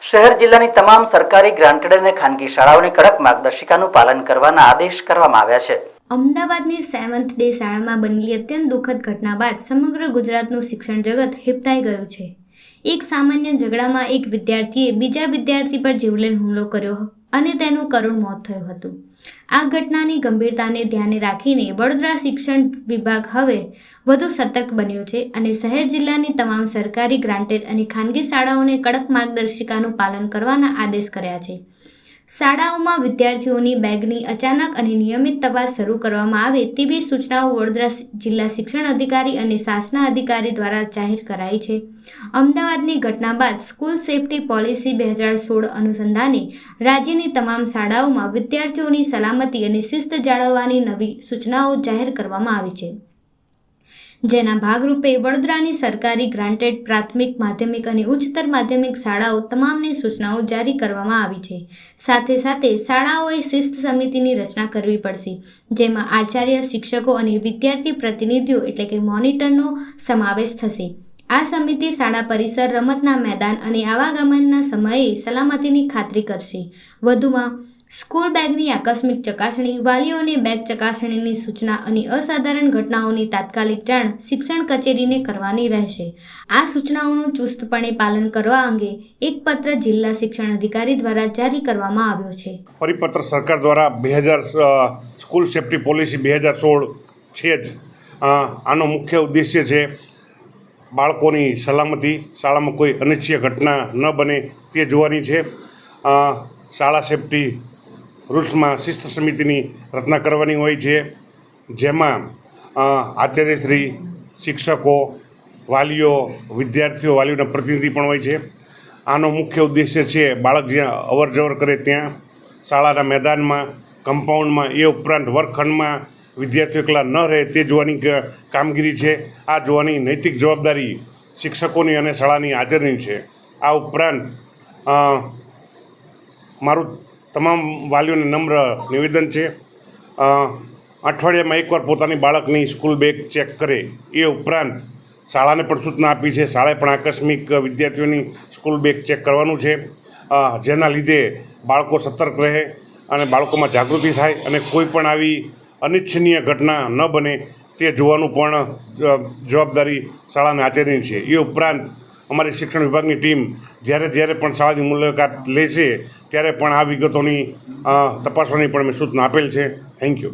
શહેર જિલ્લાની તમામ સરકારી ગ્રાન્ટેડ અને ખાનગી શાળાઓને કડક માર્ગદર્શિકાનું પાલન કરવાના આદેશ કરવામાં આવ્યા છે। અમદાવાદની 7th ડે શાળામાં બનેલી અત્યંત દુઃખદ ઘટના બાદ સમગ્ર ગુજરાતનું શિક્ષણ જગત હિપતાઈ ગયું છે। એક સામાન્ય ઝઘડામાં એક વિદ્યાર્થીએ બીજા વિદ્યાર્થી પર જીવલેણ હુમલો કર્યો અને તેનું કરુણ મોત થયું હતું। આ ઘટનાની ગંભીરતાને ધ્યાને રાખીને વડોદરા શિક્ષણ વિભાગ હવે વધુ સતર્ક બન્યો છે અને શહેર જિલ્લાની તમામ સરકારી ગ્રાન્ટેડ અને ખાનગી શાળાઓને કડક માર્ગદર્શિકાનું પાલન કરવાના આદેશ કર્યા છે। શાળાઓમાં વિદ્યાર્થીઓની બેગની અચાનક અને નિયમિત તપાસ શરૂ કરવામાં આવે તેવી સૂચનાઓ વડોદરા જિલ્લા શિક્ષણ અધિકારી અને શાસના અધિકારી દ્વારા જાહેર કરાઈ છે। અમદાવાદની ઘટના બાદ સ્કૂલ સેફ્ટી પોલિસી 2016 અનુસંધાને રાજ્યની તમામ શાળાઓમાં વિદ્યાર્થીઓની સલામતી અને શિસ્ત જાળવવાની નવી સૂચનાઓ જાહેર કરવામાં આવી છે, જેના ભાગરૂપે વડોદરાની સરકારી ગ્રાન્ટેડ પ્રાથમિક, માધ્યમિક અને ઉચ્ચતર માધ્યમિક શાળાઓ તમામને સૂચનાઓ જારી કરવામાં આવી છે। સાથે સાથે શાળાઓએ શિસ્ત સમિતિની રચના કરવી પડશે, જેમાં આચાર્ય, શિક્ષકો અને વિદ્યાર્થી પ્રતિનિધિઓ એટલે કે મોનિટરનો સમાવેશ થશે। આ સમિતિ શાળા પરિસર, રમતના મેદાન અને આવાગમનના સમયે સલામતીની ખાતરી કરશે। વધુમાં સ્કૂલ બેગની આકસ્મિક ચકાસણી, વાલીઓને બેગ ચકાસણીની સૂચના અને અસાધારણ ઘટનાઓની તાત્કાલિક જાણ શિક્ષણ કચેરીને કરવાની રહેશે। આ સૂચનાઓનું ચુસ્તપણે પાલન કરવા અંગે એક પત્ર જિલ્લા શિક્ષણ અધિકારી દ્વારા જારી કરવામાં આવ્યો છે। પરિપત્ર સરકાર દ્વારા સ્કૂલ સેફ્ટી પોલિસી 2016 છે જ આનો મુખ્ય ઉદ્દેશ્ય છે બાળકોની સલામતી, શાળામાં કોઈ અનિચ્છનીય ઘટના ન બને તે જોવાની છે। શાળા સેફ્ટી રૂલ્સમાં શિસ્ત સમિતિની રચના કરવાની હોય છે, જેમાં આચાર્યશ્રી, શિક્ષકો, વાલીઓ, વિદ્યાર્થીઓ, વાલીઓના પ્રતિનિધિ પણ હોય છે। આનો મુખ્ય ઉદ્દેશ્ય છે બાળક જ્યાં અવર જવર કરે ત્યાં શાળાના મેદાનમાં, કમ્પાઉન્ડમાં, એ ઉપરાંત વર્ગખંડમાં વિદ્યાર્થીઓ એકલા ન રહે તે જોવાની કામગીરી છે। આ જોવાની નૈતિક જવાબદારી શિક્ષકોની અને શાળાની હાજરની છે। આ ઉપરાંત મારું તમામ વાલીઓને નમ્ર નિવેદન છે, અઠવાડિયામાં એકવાર પોતાની બાળકની સ્કૂલ બેગ ચેક કરે। એ ઉપરાંત શાળાને પણ સૂચના આપી છે, શાળાએ પણ આકસ્મિક વિદ્યાર્થીઓની સ્કૂલ બેગ ચેક કરવાનું છે, જેના લીધે બાળકો સતર્ક રહે અને બાળકોમાં જાગૃતિ થાય અને કોઈ પણ આવી અનિચ્છનીય ઘટના ન બને તે જોવાનું પણ જવાબદારી શાળાના આચાર્યની છે। એ ઉપરાંત અમારી શિક્ષણ વિભાગની ટીમ જ્યારે પણ શાળાની મુલાકાત લે છે ત્યારે પણ આ વિગતોની તપાસવાની પણ મેં સૂચના આપેલ છે। Thank you.